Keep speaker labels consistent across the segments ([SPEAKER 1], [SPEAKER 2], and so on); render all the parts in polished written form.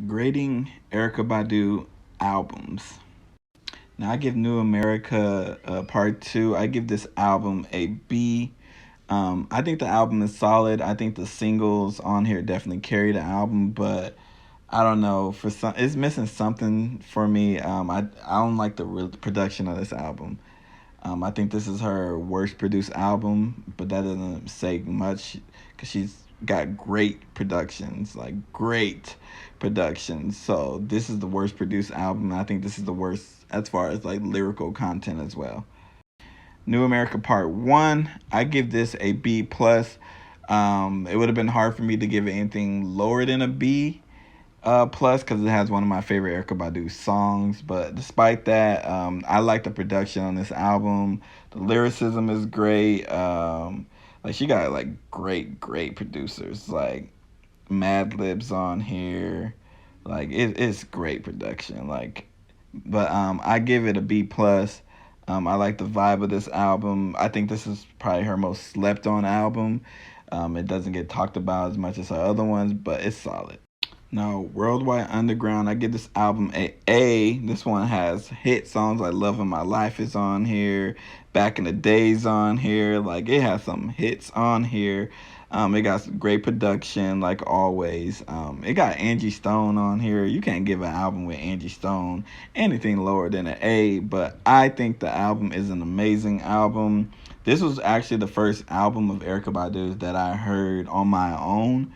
[SPEAKER 1] Grading Erykah Badu albums. Now I give New America Part Two. I give this album a B. I think the album is solid. I think the singles on here definitely carry the album, but I don't know, for some it's missing something for me. I don't like the production of this album. I think this is her worst produced album, but that doesn't say much because she's got great productions, like great productions. So this is the worst produced album. I think this is the worst as far as like lyrical content as well. New America Part One, I give this a B plus. It would have been hard for me to give it anything lower than a B plus because it has one of my favorite Erykah Badu songs. But despite that, I like the production on this album. The lyricism is great. Like she got like great producers like Mad Libs on here. Like it's great production. But I give it a B plus. I like the vibe of this album. I think this is probably her most slept on album. It doesn't get talked about as much as her other ones, but it's solid. Now, Worldwide Underground, I give this album a A. This one has hit songs like Love of My Life is on here, Back in the Days on here. Like, it has some hits on here. It got some great production, like always. It got Angie Stone on here. You can't give an album with Angie Stone anything lower than an A, but I think the album is an amazing album. This was actually the first album of Erykah Badu's that I heard on my own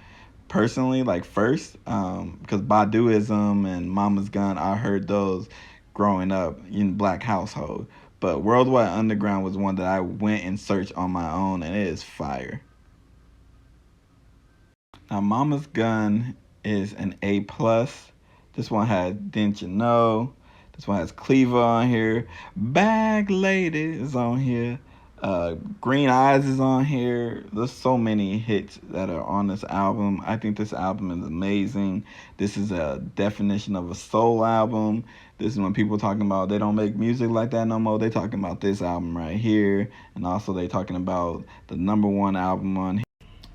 [SPEAKER 1] personally, like first, because Bandoism and Mama's Gun, I heard those growing up in black household. But Worldwide Underground was one that I went and searched on my own, and it is fire. Now, Mama's Gun is an A plus. This one has Didn't You Know? This one has Cleaver on here. Bag Lady is on here. Green Eyes is on here. There's so many hits that are on this album. I think this album is amazing. This is a definition of a soul album. This is when people talking about they don't make music like that no more. They talking about this album right here, and also they talking about the number one album on here.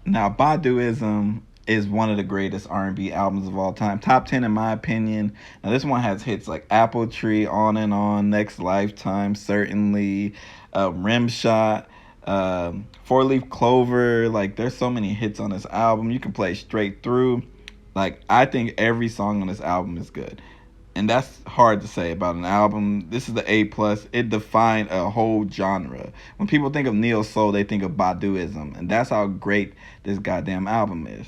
[SPEAKER 1] Now, Bandoism is one of the greatest R&B albums of all time. Top 10 in my opinion. Now, this one has hits like Apple Tree, On and On, Next Lifetime, Certainly, Rim Shot, Four Leaf Clover. Like, there's so many hits on this album. You can play straight through. Like, I think every song on this album is good. And that's hard to say about an album. This is the A plus. It defined a whole genre. When people think of neo soul, they think of Baduism, and that's how great this goddamn album is.